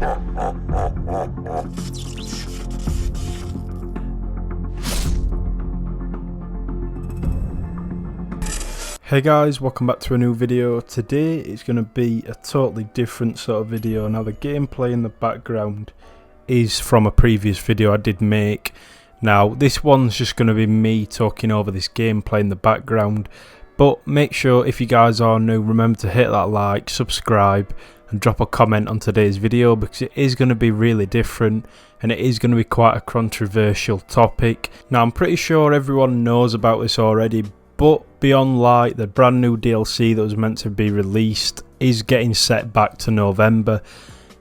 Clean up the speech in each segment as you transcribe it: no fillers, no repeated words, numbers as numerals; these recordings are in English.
Hey guys, welcome back to a new video. Today it's going to be a totally different sort of video. Now the gameplay in the background is from a previous video I did make. Now this one's just going to be me talking over this gameplay in the background, but make sure if you guys are new, remember to hit that like, subscribe and drop a comment on today's video, because it is going to be really different and it is going to be quite a controversial topic. Now I'm pretty sure everyone knows about this already, but Beyond Light, the brand new DLC that was meant to be released, is getting set back to November.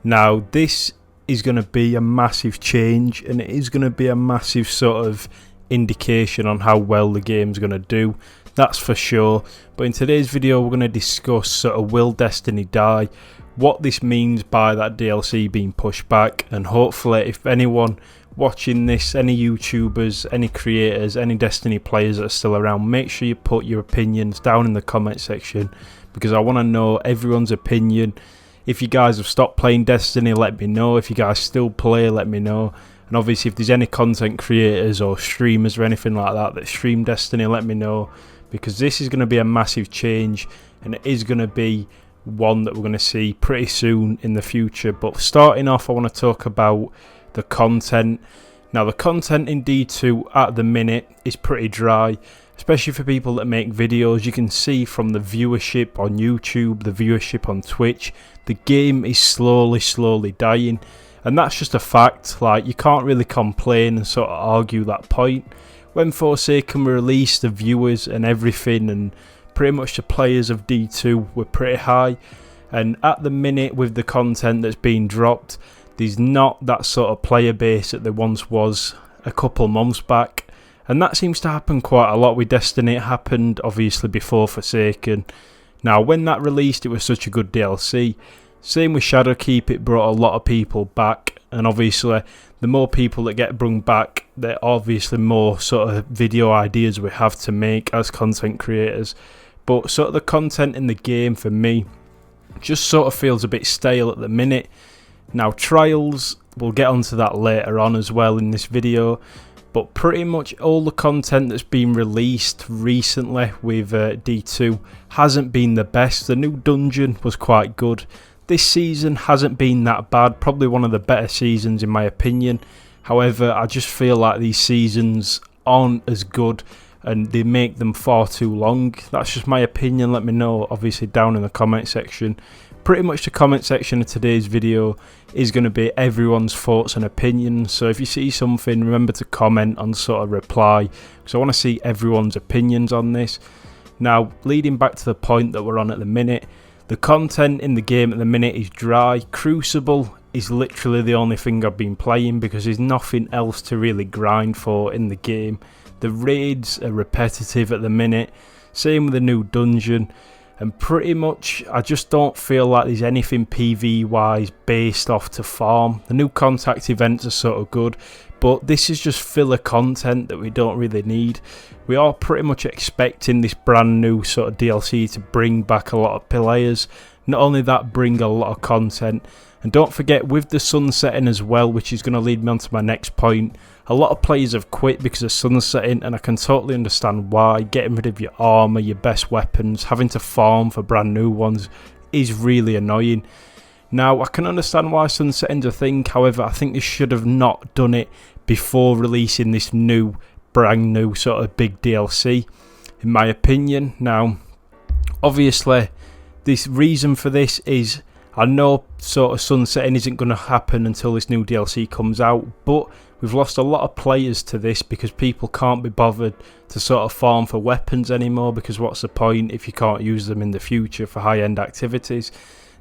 Now this is going to be a massive change, and it is going to be a massive sort of indication on how well the game's going to do, that's for sure. But in today's video we're going to discuss sort of will Destiny die, what this means by that DLC being pushed back, and hopefully if anyone watching this, any YouTubers, any creators, any Destiny players that are still around, make sure you put your opinions down in the comment section, because I want to know everyone's opinion. If you guys have stopped playing Destiny, let me know. If you guys still play, let me know. And obviously if there's any content creators or streamers or anything like that that stream Destiny, let me know, because this is going to be a massive change and it is going to be one that we're going to see pretty soon in the future. But starting off, I want to talk about the content. Now the content in D2 at the minute is pretty dry, especially for people that make videos. You can see from the viewership on YouTube, the viewership on Twitch, the game is slowly dying, and that's just a fact. Like, you can't really complain and sort of argue that point. When Forsaken were released, the viewers and everything and pretty much the players of D2 were pretty high, and at the minute with the content that's being dropped, there's not that sort of player base that there once was a couple months back, and that seems to happen quite a lot with Destiny. It happened obviously before Forsaken. Now when that released, it was such a good DLC. Same with Shadowkeep, it brought a lot of people back, and obviously the more people that get brought back, the obviously more sort of video ideas we have to make as content creators. But sort of the content in the game for me just sort of feels a bit stale at the minute. Now Trials, we'll get onto that later on as well in this video, but pretty much all the content that's been released recently with D2 hasn't been the best. The new dungeon was quite good. This season hasn't been that bad, probably one of the better seasons in my opinion. However, I just feel like these seasons aren't as good and they make them far too long. That's just my opinion. Let me know obviously down in the comment section. Pretty much the comment section of today's video is going to be everyone's thoughts and opinions, so if you see something, remember to comment and sort of reply, because I want to see everyone's opinions on this. Now leading back to the point that we're on at the minute, the content in the game at the minute is dry. Crucible is literally the only thing I've been playing because there's nothing else to really grind for in the game. The raids are repetitive at the minute, same with the new dungeon, and pretty much I just don't feel like there's anything PvE wise based off to farm. The new contact events are sort of good, but this is just filler content that we don't really need. We are pretty much expecting this brand new sort of DLC to bring back a lot of players. Not only that, bring a lot of content. And don't forget, with the sun setting as well, which is going to lead me on to my next point, a lot of players have quit because of sun setting, and I can totally understand why. Getting rid of your armour, your best weapons, having to farm for brand new ones is really annoying. Now I can understand why sun setting's a thing, however I think they should have not done it before releasing this brand new sort of big DLC, in my opinion. Now obviously this reason for this is, I know sort of sunsetting isn't going to happen until this new DLC comes out, but we've lost a lot of players to this because people can't be bothered to sort of farm for weapons anymore, because what's the point if you can't use them in the future for high-end activities.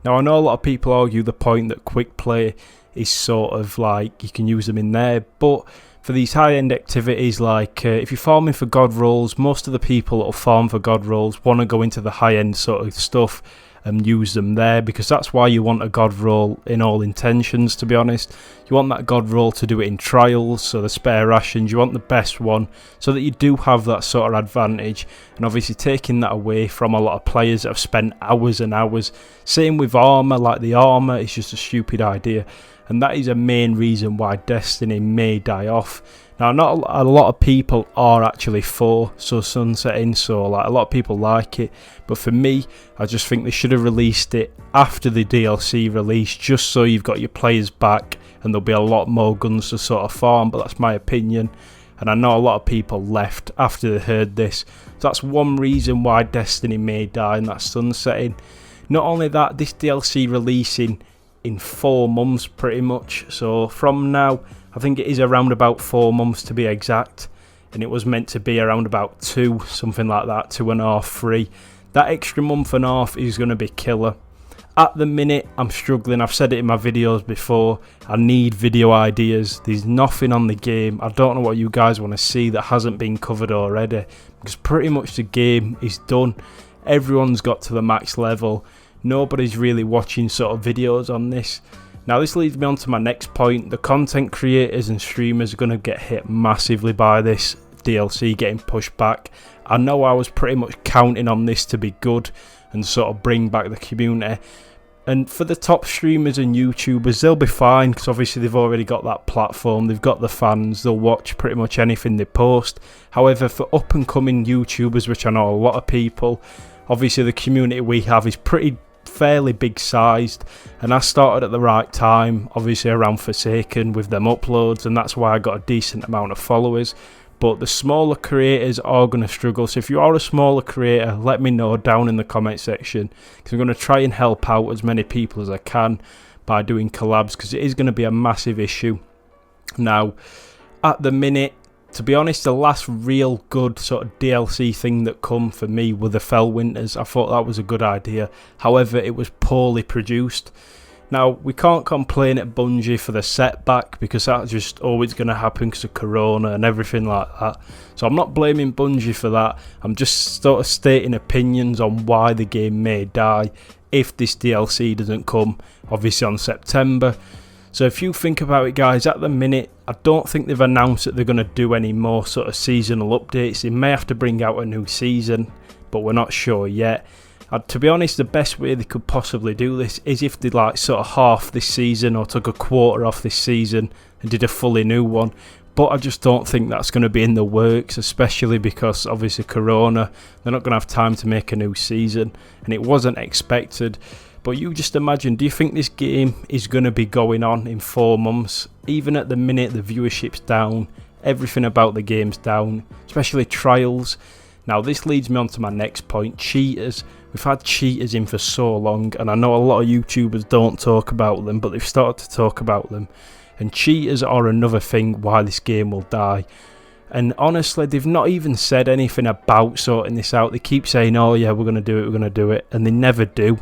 Now I know a lot of people argue the point that quick play is sort of like you can use them in there, but for these high-end activities, like if you're farming for god rolls, most of the people that will farm for god rolls want to go into the high-end sort of stuff, and use them there, because that's why you want a god roll in all intentions, to be honest. You want that god roll to do it in trials, so the spare rations, you want the best one so that you do have that sort of advantage, and obviously taking that away from a lot of players that have spent hours and hours. Same with armour, like the armour is just a stupid idea, and that is a main reason why Destiny may die off. Now, not a lot of people are actually for sunsetting, so like a lot of people like it, but for me, I just think they should have released it after the DLC release, just so you've got your players back and there'll be a lot more guns to sort of farm. But that's my opinion, and I know a lot of people left after they heard this, so that's one reason why Destiny may die, and that's sunsetting. Not only that, this DLC releasing in 4 months pretty much, so from now, I think it is around about 4 months to be exact, and it was meant to be around about 2, something like that, 2.5, 3. That extra month and a half is going to be killer. At the minute, I'm struggling. I've said it in my videos before. I need video ideas. There's nothing on the game. I don't know what you guys want to see that hasn't been covered already, because pretty much the game is done. Everyone's got to the max level. Nobody's really watching sort of videos on this. Now, this leads me on to my next point. The content creators and streamers are going to get hit massively by this DLC getting pushed back. I know I was pretty much counting on this to be good and sort of bring back the community. And for the top streamers and YouTubers, they'll be fine, because obviously they've already got that platform, they've got the fans, they'll watch pretty much anything they post. However, for up and coming YouTubers, which I know a lot of people, obviously the community we have is fairly big sized, and I started at the right time, obviously around Forsaken with them uploads, and that's why I got a decent amount of followers. But the smaller creators are going to struggle, so if you are a smaller creator, let me know down in the comment section, because I'm going to try and help out as many people as I can by doing collabs, because it is going to be a massive issue. Now, at the minute, to be honest, the last real good sort of DLC thing that come for me were the Fellwinters. I thought that was a good idea. However, it was poorly produced. Now, we can't complain at Bungie for the setback, because that's just always going to happen because of Corona and everything like that. So I'm not blaming Bungie for that. I'm just sort of stating opinions on why the game may die if this DLC doesn't come, obviously on September. So if you think about it, guys, at the minute, I don't think they've announced that they're going to do any more sort of seasonal updates. They may have to bring out a new season, but we're not sure yet. To be honest, the best way they could possibly do this is if they like sort of half this season or took a quarter off this season and did a fully new one. But I just don't think that's going to be in the works, especially because obviously Corona, they're not going to have time to make a new season, and it wasn't expected. But you just imagine, do you think this game is going to be going on in 4 months? Even at the minute, the viewership's down, everything about the game's down, especially trials. Now, this leads me on to my next point, cheaters. We've had cheaters in for so long, and I know a lot of YouTubers don't talk about them, but they've started to talk about them. And cheaters are another thing why this game will die. And honestly, they've not even said anything about sorting this out. They keep saying, oh yeah, we're going to do it, we're going to do it, and they never do.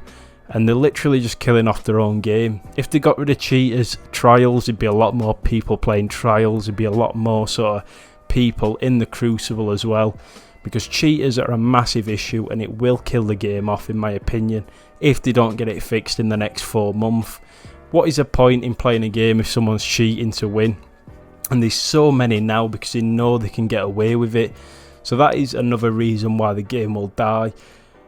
And they're literally just killing off their own game. If they got rid of cheaters, trials, there'd be a lot more people playing trials, there'd be a lot more sort of people in the Crucible as well. Because cheaters are a massive issue, and it will kill the game off, in my opinion, if they don't get it fixed in the next 4 months. What is the point in playing a game if someone's cheating to win? And there's so many now because they know they can get away with it. So that is another reason why the game will die.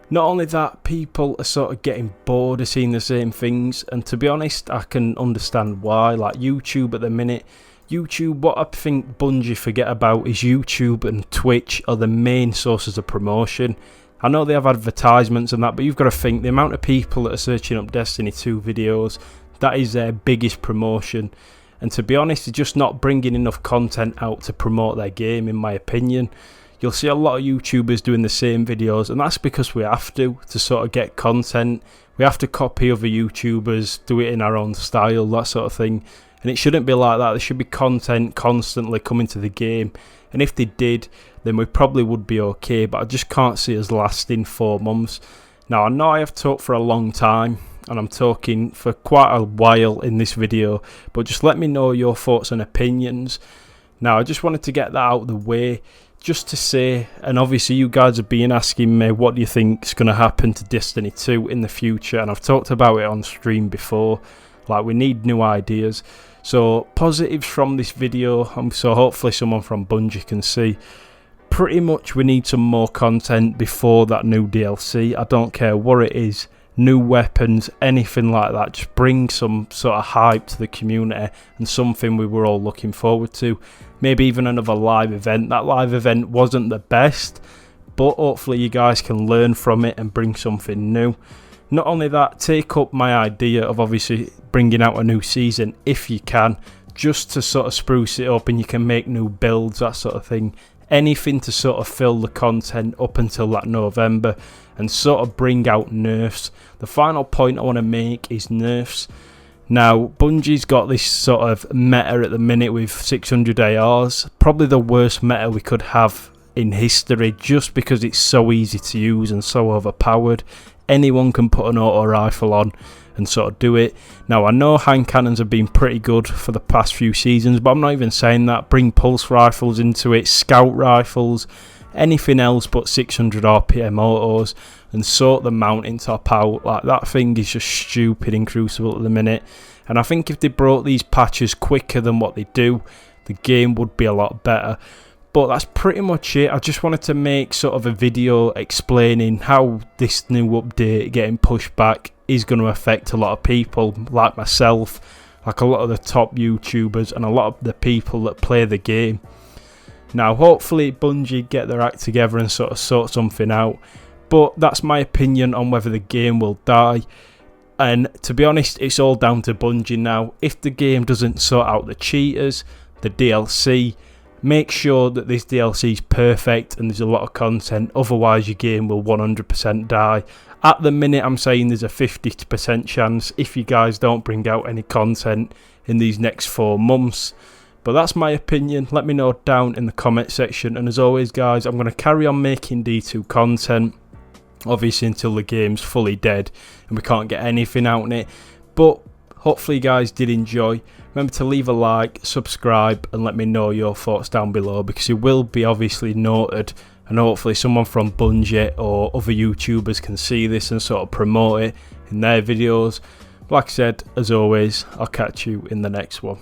Not only that, people are sort of getting bored of seeing the same things, and to be honest, I can understand why. Like YouTube at the minute, what I think Bungie forget about is YouTube and Twitch are the main sources of promotion. I know they have advertisements and that, but you've got to think the amount of people that are searching up Destiny 2 videos, that is their biggest promotion. And to be honest, they're just not bringing enough content out to promote their game, in my opinion. You'll see a lot of YouTubers doing the same videos, and that's because we have to sort of get content. We have to copy other YouTubers, do it in our own style, that sort of thing. And it shouldn't be like that. There should be content constantly coming to the game. And if they did, then we probably would be okay. But I just can't see us lasting 4 months. Now, I know I have talked for a long time, and I'm talking for quite a while in this video. But just let me know your thoughts and opinions. Now, I just wanted to get that out of the way. just to say, and obviously you guys have been asking me what do you think is going to happen to Destiny 2 in the future, and I've talked about it on stream before, like we need new ideas. So positives from this video, so hopefully someone from Bungie can see, pretty much we need some more content before that new DLC. I don't care what it is, new weapons, anything like that, just bring some sort of hype to the community and something we were all looking forward to. Maybe even another live event. That live event wasn't the best, but hopefully you guys can learn from it and bring something new. Not only that, take up my idea of obviously bringing out a new season if you can, just to sort of spruce it up, and you can make new builds, that sort of thing. Anything to sort of fill the content up until that November and sort of bring out nerfs. The final point I want to make is nerfs. Now, Bungie's got this sort of meta at the minute with 600 ARs, probably the worst meta we could have in history, just because it's so easy to use and so overpowered. Anyone can put an auto rifle on and sort of do it. Now, I know hand cannons have been pretty good for the past few seasons, but I'm not even saying that. Bring pulse rifles into it, scout rifles, anything else but 600 RPM autos, and sort the mountain top out. Like, that thing is just stupid in Crucible at the minute, and I think if they brought these patches quicker than what they do, the game would be a lot better. But that's pretty much it. I just wanted to make sort of a video explaining how this new update getting pushed back is going to affect a lot of people like myself, like a lot of the top YouTubers and a lot of the people that play the game. Now, hopefully Bungie get their act together and sort of sort something out, but that's my opinion on whether the game will die. And to be honest, it's all down to Bungie now. If the game doesn't sort out the cheaters, the DLC, make sure that this DLC is perfect and there's a lot of content, otherwise your game will 100% die. At the minute, I'm saying there's a 50% chance if you guys don't bring out any content in these next 4 months. But that's my opinion. Let me know down in the comment section. And as always, guys, I'm going to carry on making D2 content, obviously until the game's fully dead and we can't get anything out in it. But hopefully you guys did enjoy. Remember to leave a like, subscribe, and let me know your thoughts down below, because it will be obviously noted, and hopefully someone from Bungie or other YouTubers can see this and sort of promote it in their videos. Like I said, as always, I'll catch you in the next one.